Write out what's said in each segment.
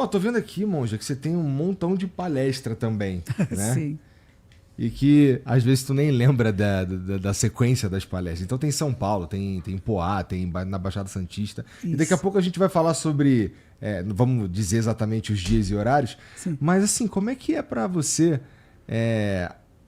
Ó, tô vendo aqui, Monja, que você tem um montão de palestra também, né? Sim. E que às vezes tu nem lembra da sequência das palestras. Então tem São Paulo, tem Poá, tem na Baixada Santista. E daqui a Isso. pouco a gente vai falar sobre, não vamos dizer exatamente os dias e horários, Sim. mas assim, como é que é pra você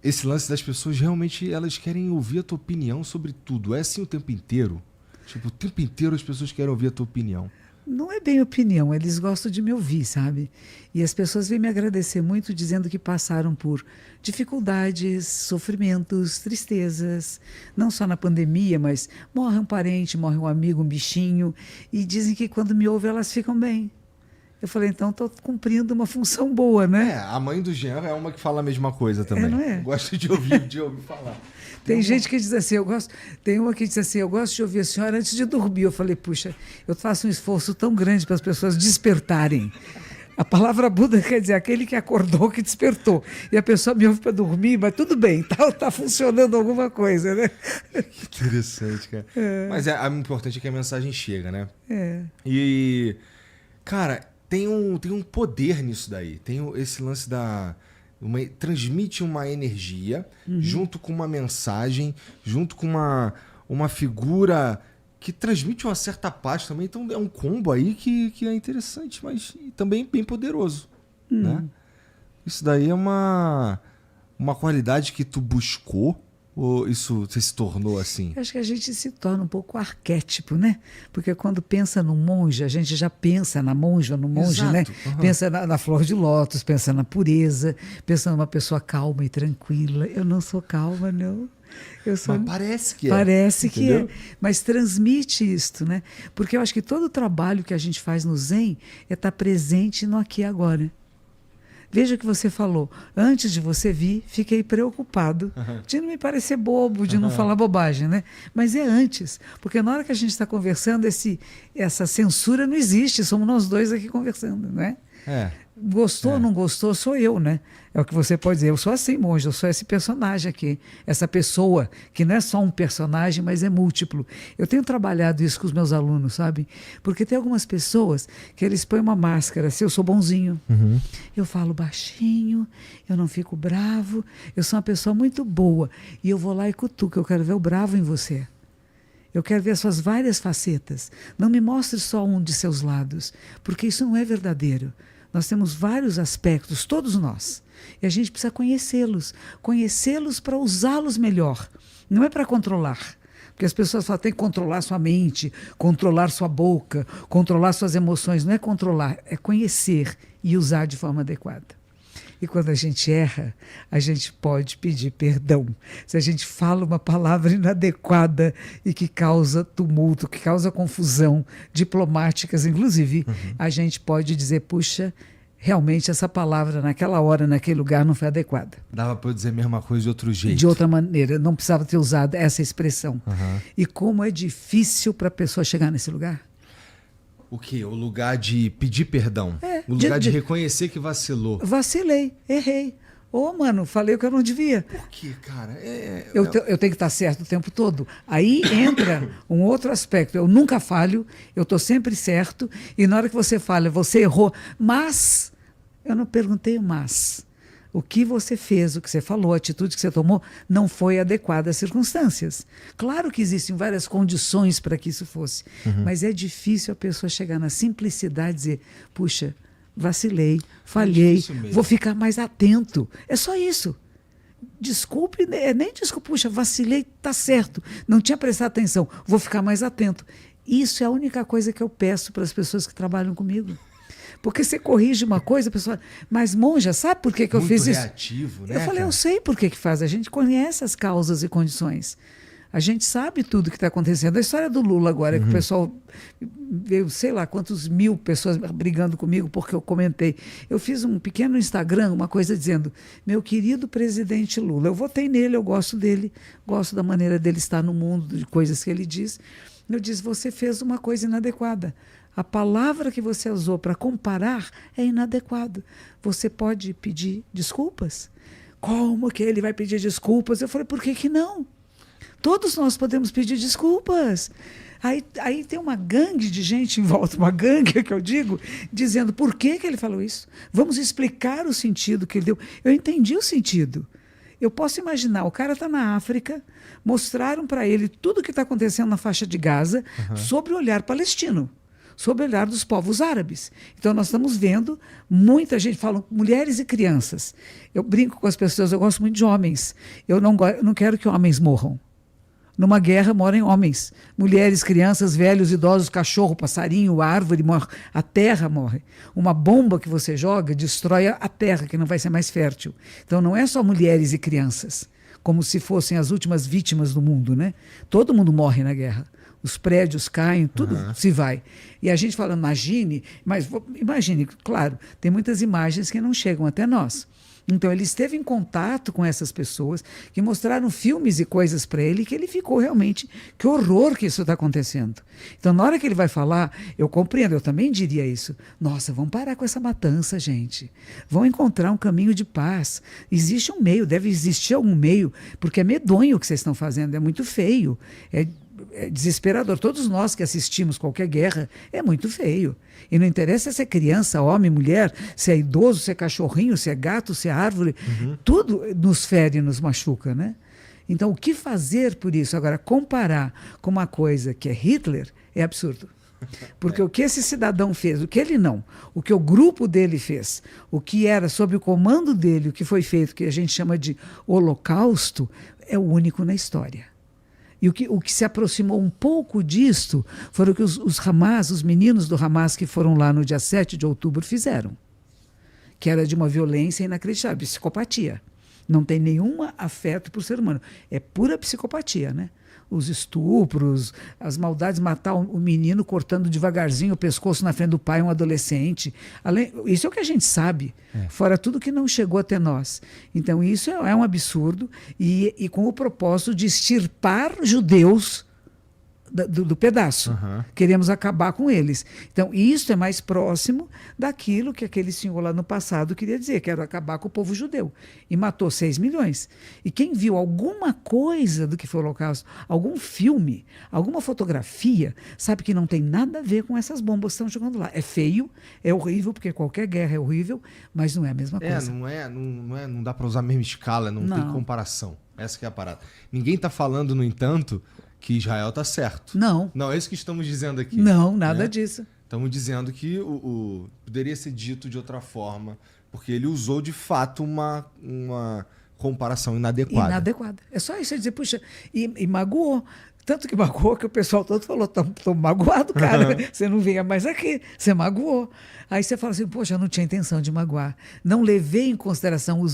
esse lance das pessoas realmente elas querem ouvir a tua opinião sobre tudo? É assim o tempo inteiro? Tipo, o tempo inteiro as pessoas querem ouvir a tua opinião. Não é bem opinião, eles gostam de me ouvir, sabe? E as pessoas vêm me agradecer muito dizendo que passaram por dificuldades, sofrimentos, tristezas, não só na pandemia, mas morre um parente, morre um amigo, um bichinho, e dizem que quando me ouvem elas ficam bem. Eu falei, então estou cumprindo uma função boa, né? A mãe do Jean é uma que fala a mesma coisa também. Não é? Gosto de ouvir falar. Tem gente que diz assim, tem uma que diz assim, eu gosto de ouvir a senhora antes de dormir. Eu falei, puxa, eu faço um esforço tão grande para as pessoas despertarem. A palavra Buda quer dizer aquele que acordou, que despertou. E a pessoa me ouve para dormir, mas tudo bem, tá funcionando alguma coisa, né? Que interessante, cara. Mas o importante é que a mensagem chega, né? É. E, cara, tem um poder nisso daí. Tem esse lance transmite uma energia junto com uma mensagem, junto com uma figura que transmite uma certa paz também. Então é um combo aí que é interessante, mas também bem poderoso, né? Isso daí é uma qualidade que tu buscou ou isso você se tornou assim? Eu acho que a gente se torna um pouco arquétipo, né? Porque quando pensa no monge, a gente já pensa na monja, no monge, Exato. né? Uhum. Pensa na flor de lótus, pensa na pureza, pensa numa pessoa calma e tranquila. Eu não sou calma, não. Eu sou... Mas parece que é. Parece que entendeu? é. Mas transmite isto, né? Porque eu acho que todo o trabalho que a gente faz no Zen é estar presente no aqui e agora. Veja o que você falou. Antes de você vir, fiquei preocupado de não me parecer bobo, de não falar bobagem, né? Mas é antes. Porque na hora que a gente está conversando, essa censura não existe. Somos nós dois aqui conversando, né? Gostou ou não gostou, sou eu, né? É o que você pode dizer. Eu sou assim, monge, eu sou esse personagem aqui. Essa pessoa, que não é só um personagem, mas é múltiplo. Eu tenho trabalhado isso com os meus alunos, sabe? Porque tem algumas pessoas que eles põem uma máscara, assim, eu sou bonzinho. Eu falo baixinho, eu não fico bravo, eu sou uma pessoa muito boa. E eu vou lá e cutuco, eu quero ver o bravo em você. Eu quero ver as suas várias facetas. Não me mostre só um de seus lados, porque isso não é verdadeiro. Nós temos vários aspectos, todos nós. E a gente precisa conhecê-los. Conhecê-los para usá-los melhor. Não é para controlar. Porque as pessoas falam, tem que controlar sua mente, controlar sua boca, controlar suas emoções. Não é controlar, é conhecer e usar de forma adequada. E quando a gente erra, a gente pode pedir perdão. Se a gente fala uma palavra inadequada e que causa tumulto, que causa confusão, diplomáticas inclusive, a gente pode dizer, puxa, realmente essa palavra naquela hora, naquele lugar não foi adequada. Dava para eu dizer a mesma coisa de outro jeito. De outra maneira, não precisava ter usado essa expressão. E como é difícil para a pessoa chegar nesse lugar. O quê? O lugar de pedir perdão. O lugar de reconhecer que vacilou. Vacilei, errei. Mano, falei o que eu não devia. Por quê, cara? Eu tenho que estar certo o tempo todo. Aí entra um outro aspecto. Eu nunca falho, eu estou sempre certo. E na hora que você falha, você errou. Mas, eu não perguntei o mas. O que você fez, o que você falou, a atitude que você tomou, não foi adequada às circunstâncias. Claro que existem várias condições para que isso fosse. Mas é difícil a pessoa chegar na simplicidade e dizer, puxa, vacilei, falhei, vou ficar mais atento. É só isso. Desculpe, nem desculpe, puxa, vacilei, tá certo. Não tinha prestado atenção, vou ficar mais atento. Isso é a única coisa que eu peço para as pessoas que trabalham comigo. Porque você corrige uma coisa, a pessoa... Mas, monja, sabe por que eu fiz isso? Muito reativo, né? Eu falei, eu sei por que faz. A gente conhece as causas e condições. A gente sabe tudo o que está acontecendo. A história do Lula agora, que o pessoal veio, sei lá, quantos mil pessoas brigando comigo porque eu comentei. Eu fiz um pequeno Instagram, uma coisa dizendo, meu querido presidente Lula, eu votei nele, eu gosto dele, gosto da maneira dele estar no mundo, de coisas que ele diz. Eu disse, você fez uma coisa inadequada. A palavra que você usou para comparar é inadequada. Você pode pedir desculpas? Como que ele vai pedir desculpas? Eu falei, por que não? Todos nós podemos pedir desculpas. Aí tem uma gangue de gente em volta, uma gangue que eu digo, dizendo por que ele falou isso. Vamos explicar o sentido que ele deu. Eu entendi o sentido. Eu posso imaginar, o cara está na África, mostraram para ele tudo o que está acontecendo na faixa de Gaza sobre o olhar palestino, sob o olhar dos povos árabes. Então, nós estamos vendo muita gente, falam mulheres e crianças. Eu brinco com as pessoas, eu gosto muito de homens. Eu não quero que homens morram. Numa guerra morrem homens. Mulheres, crianças, velhos, idosos, cachorro, passarinho, árvore, morre. A terra morre. Uma bomba que você joga destrói a terra, que não vai ser mais fértil. Então, não é só mulheres e crianças, como se fossem as últimas vítimas do mundo, né? Todo mundo morre na guerra. Os prédios caem, tudo se vai. E a gente fala, imagine, mas imagine, claro, tem muitas imagens que não chegam até nós. Então, ele esteve em contato com essas pessoas que mostraram filmes e coisas para ele que ele ficou realmente, que horror que isso está acontecendo. Então, na hora que ele vai falar, eu compreendo, eu também diria isso. Nossa, vamos parar com essa matança, gente. Vão encontrar um caminho de paz. Existe um meio, deve existir algum meio, porque é medonho o que vocês estão fazendo, é muito feio, é desesperador. Todos nós que assistimos qualquer guerra, é muito feio. E não interessa se é criança, homem, mulher, se é idoso, se é cachorrinho, se é gato, se é árvore. Tudo nos fere e nos machuca, né? Então, o que fazer por isso? Agora, comparar com uma coisa que é Hitler é absurdo. Porque o que esse cidadão fez, o que ele não, o que o grupo dele fez, o que era sob o comando dele, o que foi feito, que a gente chama de holocausto, é o único na história. E o que se aproximou um pouco disto foram o que os Hamas, os meninos do Hamas que foram lá no dia 7 de outubro fizeram. Que era de uma violência inacreditável, psicopatia. Não tem nenhum afeto por ser humano. É pura psicopatia, né? Os estupros, as maldades, matar o menino cortando devagarzinho o pescoço na frente do pai, um adolescente. Isso é o que a gente sabe, fora tudo que não chegou até nós. Então, isso é um absurdo e com o propósito de extirpar judeus do pedaço. Queremos acabar com eles. Então, isso é mais próximo daquilo que aquele senhor lá no passado queria dizer, que era acabar com o povo judeu. E matou 6 milhões. E quem viu alguma coisa do que foi o Holocausto, algum filme, alguma fotografia, sabe que não tem nada a ver com essas bombas que estão jogando lá. É feio, é horrível, porque qualquer guerra é horrível, mas não é a mesma coisa. Não dá para usar a mesma escala, não tem comparação. Essa que é a parada. Ninguém está falando, no entanto, que Israel está certo. Não. É isso que estamos dizendo aqui. Não, nada disso. Estamos dizendo que poderia ser dito de outra forma, porque ele usou, de fato, uma comparação inadequada. Inadequada. É só isso, dizer, puxa, e magoou. Tanto que magoou que o pessoal todo falou, tô magoado, cara, você não venha mais aqui, você magoou. Aí você fala assim, poxa, eu não tinha intenção de magoar. Não levei em consideração,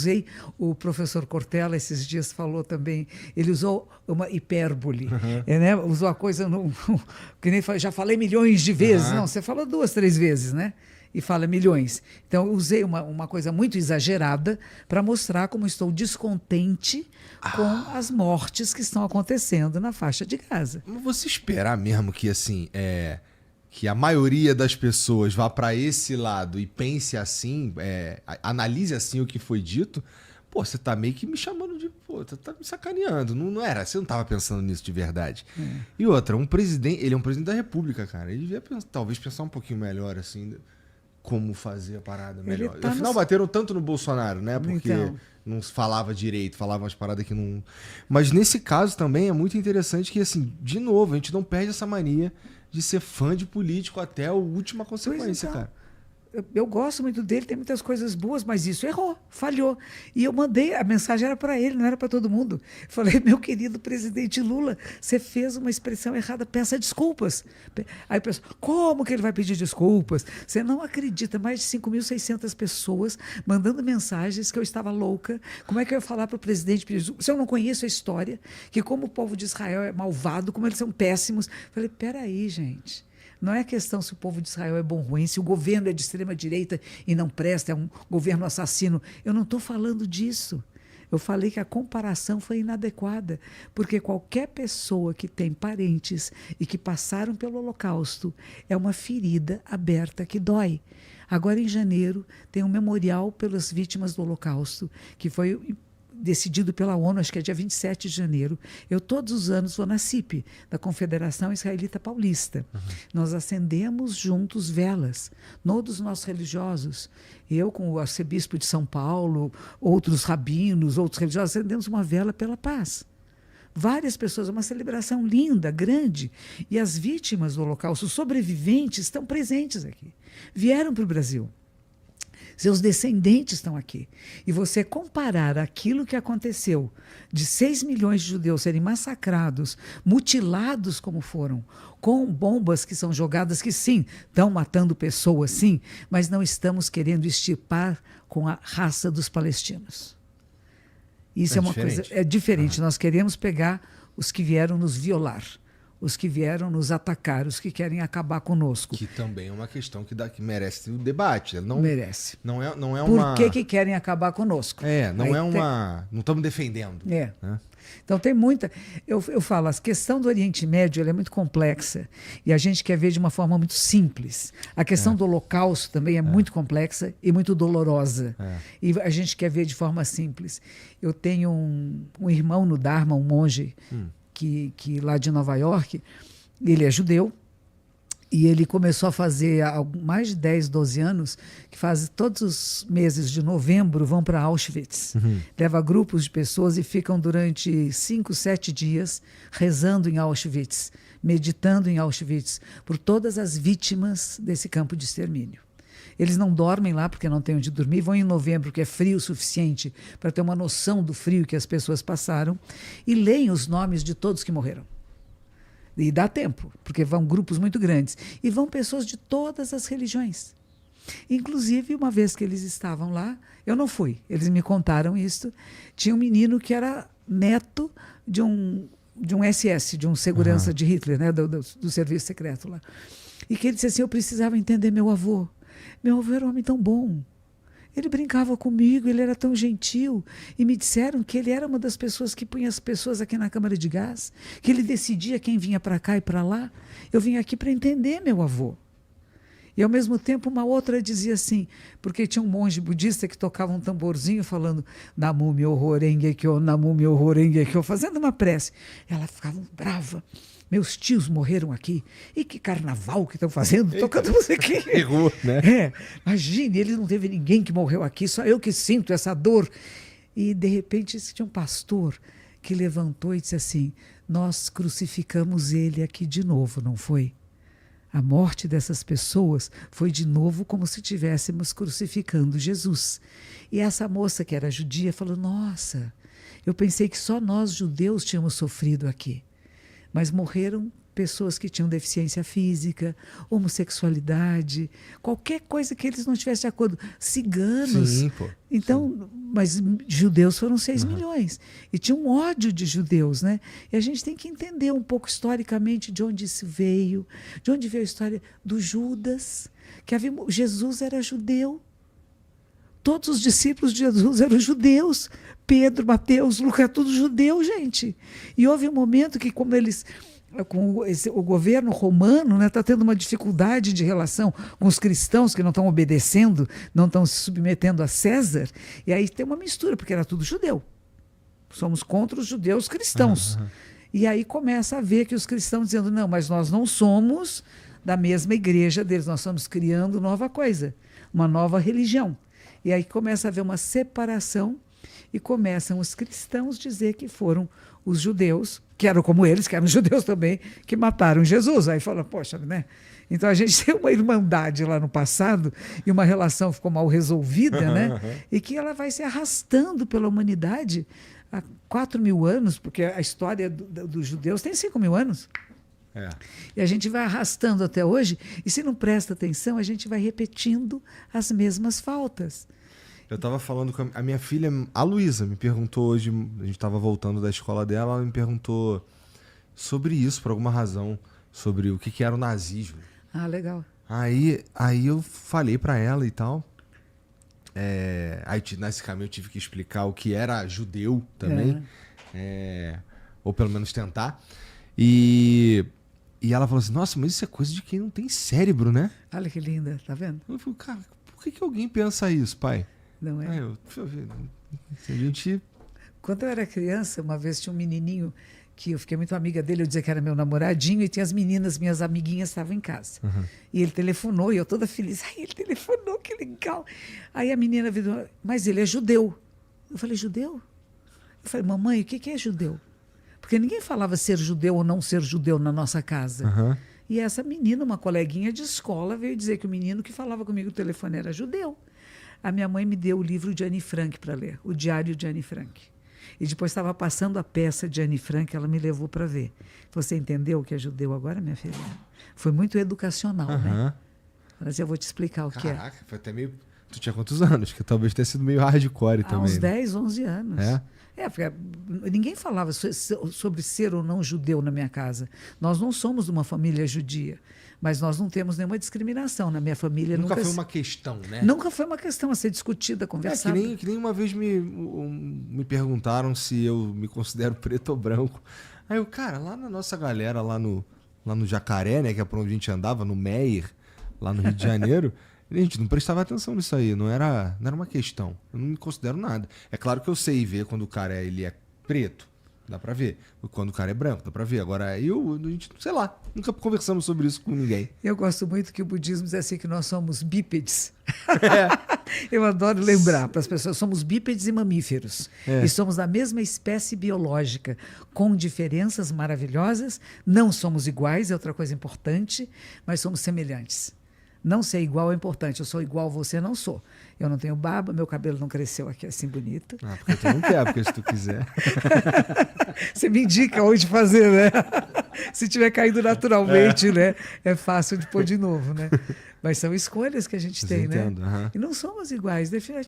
o professor Cortella esses dias falou também, ele usou uma hipérbole, né? Usou a coisa, que nem já falei milhões de vezes, não, você falou 2, 3 vezes, né? E fala milhões. Então, eu usei uma coisa muito exagerada para mostrar como estou descontente com as mortes que estão acontecendo na faixa de Gaza. Mas você esperar mesmo que, assim, que a maioria das pessoas vá para esse lado e pense assim, analise assim o que foi dito, pô, você tá meio que me chamando de... Pô, você tá me sacaneando. Não era, você não tava pensando nisso de verdade. E outra, ele é um presidente da República, cara. Ele devia talvez pensar um pouquinho melhor, assim... como fazer a parada melhor. Afinal, bateram tanto no Bolsonaro, né? Porque não falava direito, falava umas paradas que não... Mas nesse caso também é muito interessante que, assim, de novo, a gente não perde essa mania de ser fã de político até a última consequência, cara. Eu gosto muito dele, tem muitas coisas boas, mas isso errou, falhou. E eu mandei, a mensagem era para ele, não era para todo mundo. Falei, meu querido presidente Lula, você fez uma expressão errada, peça desculpas. Aí o pessoal, como que ele vai pedir desculpas? Você não acredita, mais de 5.600 pessoas mandando mensagens que eu estava louca. Como é que eu ia falar para o presidente pedir desculpas? Se eu não conheço a história, que como o povo de Israel é malvado, como eles são péssimos. Falei, peraí, gente. Não é questão se o povo de Israel é bom ou ruim, se o governo é de extrema-direita e não presta, é um governo assassino. Eu não estou falando disso. Eu falei que a comparação foi inadequada, porque qualquer pessoa que tem parentes e que passaram pelo Holocausto é uma ferida aberta que dói. Agora, em janeiro, tem um memorial pelas vítimas do Holocausto, que foi decidido pela ONU, acho que é dia 27 de janeiro. Eu todos os anos vou na CIP, da Confederação Israelita Paulista. Nós acendemos juntos velas, todos os nossos religiosos. Eu com o arcebispo de São Paulo, outros rabinos, outros religiosos, acendemos uma vela pela paz. Várias pessoas, uma celebração linda, grande. E as vítimas do Holocausto, os sobreviventes, estão presentes aqui. Vieram para o Brasil. Seus descendentes estão aqui. E você comparar aquilo que aconteceu, de 6 milhões de judeus serem massacrados, mutilados como foram, com bombas que são jogadas, que sim, estão matando pessoas, sim, mas não estamos querendo extirpar com a raça dos palestinos. Isso é uma coisa, é diferente. Nós queremos pegar os que vieram nos violar, os que vieram nos atacar, os que querem acabar conosco. Que também é uma questão que merece o debate. Não, merece. Não é uma... Por que querem acabar conosco? Não estamos defendendo. É. Né? Então tem muita... Eu falo, a questão do Oriente Médio ela é muito complexa e a gente quer ver de uma forma muito simples. A questão do Holocausto também é muito complexa e muito dolorosa. E a gente quer ver de forma simples. Eu tenho um irmão no Dharma, um monge, que lá de Nova York, ele é judeu, e ele começou a fazer há mais de 10, 12 anos, que faz todos os meses de novembro, vão para Auschwitz. Leva grupos de pessoas e ficam durante 5, 7 dias rezando em Auschwitz, meditando em Auschwitz, por todas as vítimas desse campo de extermínio. Eles não dormem lá porque não têm onde dormir, vão em novembro, que é frio o suficiente para ter uma noção do frio que as pessoas passaram, e leem os nomes de todos que morreram. E dá tempo, porque vão grupos muito grandes. E vão pessoas de todas as religiões. Inclusive, uma vez que eles estavam lá, eu não fui, eles me contaram isso, tinha um menino que era neto de um SS, de um segurança de Hitler, né, do serviço secreto lá. E que ele disse assim, eu precisava entender meu avô. Meu avô era um homem tão bom. Ele brincava comigo, ele era tão gentil. E me disseram que ele era uma das pessoas que punha as pessoas aqui na câmara de gás, que ele decidia quem vinha para cá e para lá. Eu vim aqui para entender meu avô. E, ao mesmo tempo, uma outra dizia assim, porque tinha um monge budista que tocava um tamborzinho falando Namu Myoho Renge Kyo, Namu Myoho Renge Kyo, fazendo uma prece. Ela ficava brava. Meus tios morreram aqui. E que carnaval que estão fazendo, tocando musiquinha. Errou, né? Imagine, ele não teve ninguém que morreu aqui, só eu que sinto essa dor. E, de repente, tinha um pastor que levantou e disse assim, nós crucificamos ele aqui de novo, não foi? A morte dessas pessoas foi de novo como se estivéssemos crucificando Jesus. E essa moça que era judia falou, nossa, eu pensei que só nós judeus tínhamos sofrido aqui. Mas morreram pessoas que tinham deficiência física, homossexualidade, qualquer coisa que eles não tivessem de acordo. Ciganos. Sim, pô. Então, mas judeus foram 6 milhões. E tinha um ódio de judeus, né? E a gente tem que entender um pouco historicamente de onde isso veio, de onde veio a história do Judas, que Jesus era judeu. Todos os discípulos de Jesus eram judeus. Pedro, Mateus, Lucas, tudo judeu, gente. E houve um momento que, como eles, o governo romano está tendo uma dificuldade de relação com os cristãos que não estão obedecendo, não estão se submetendo a César, e aí tem uma mistura, porque era tudo judeu. Somos contra os judeus cristãos. E aí começa a ver que os cristãos dizendo, não, mas nós não somos da mesma igreja deles, nós estamos criando nova coisa, uma nova religião. E aí começa a haver uma separação e começam os cristãos dizer que foram os judeus, que eram como eles, que eram judeus também, que mataram Jesus. Aí fala, poxa, né? Então a gente tem uma irmandade lá no passado e uma relação ficou mal resolvida, né? E que ela vai se arrastando pela humanidade há 4.000 anos, porque a história dos judeus tem 5.000 anos. E a gente vai arrastando até hoje, e se não presta atenção, a gente vai repetindo as mesmas faltas. Eu estava falando com a minha filha, a Luísa, me perguntou hoje, a gente estava voltando da escola dela, ela me perguntou sobre isso, por alguma razão, sobre o que era o nazismo. Ah, legal. Aí eu falei para ela e tal. Aí nesse caminho eu tive que explicar o que era judeu também, ou pelo menos tentar. E ela falou assim, nossa, mas isso é coisa de quem não tem cérebro, né? Olha que linda, tá vendo? Eu falei, cara, por que alguém pensa isso, pai? Não é? Deixa eu ver. Se a gente... Quando eu era criança, uma vez tinha um menininho que eu fiquei muito amiga dele, eu dizia que era meu namoradinho, e tinha as meninas, minhas amiguinhas, estavam em casa. E ele telefonou, e eu toda feliz. Ai, ele telefonou, que legal. Aí a menina virou, mas ele é judeu. Eu falei, judeu? Eu falei, mamãe, o que é judeu? Porque ninguém falava ser judeu ou não ser judeu na nossa casa. E essa menina, uma coleguinha de escola, veio dizer que o menino que falava comigo no telefone era judeu. A minha mãe me deu o livro de Anne Frank para ler, o Diário de Anne Frank. E depois estava passando a peça de Anne Frank, ela me levou para ver. Você entendeu o que é judeu agora, minha filha? Foi muito educacional, né? Mas eu vou te explicar o que é. Caraca, foi até meio... Tu tinha quantos anos? Que talvez tenha sido meio hardcore também. Há uns né? 10, 11 anos. Porque ninguém falava sobre ser ou não judeu na minha casa. Nós não somos de uma família judia, mas nós não temos nenhuma discriminação. Na minha família Nunca foi uma questão, né? Nunca foi uma questão a ser discutida, conversada. Que nem uma vez me perguntaram se eu me considero preto ou branco. Aí eu, cara, lá na nossa galera, lá no Jacaré, né, que é por onde a gente andava, no Meier, lá no Rio de Janeiro, a gente não prestava atenção nisso aí, não era uma questão. Eu não me considero nada. É claro que eu sei ver quando o cara ele é preto, dá pra ver. Quando o cara é branco, dá pra ver. Agora, a gente, sei lá, nunca conversamos sobre isso com ninguém. Eu gosto muito que o budismo diz assim que nós somos bípedes. Eu adoro lembrar para as pessoas, somos bípedes e mamíferos. E somos da mesma espécie biológica, com diferenças maravilhosas. Não somos iguais, é outra coisa importante, mas somos semelhantes. Não ser igual é importante. Eu sou igual a você, não sou. Eu não tenho barba, meu cabelo não cresceu aqui assim bonito. Porque tu não quer, porque se tu quiser. Você me indica onde fazer, né? Se tiver caído naturalmente, né? É fácil de pôr de novo, né? Mas são escolhas que a gente tem, Entendo, né? E não somos iguais, definitivamente.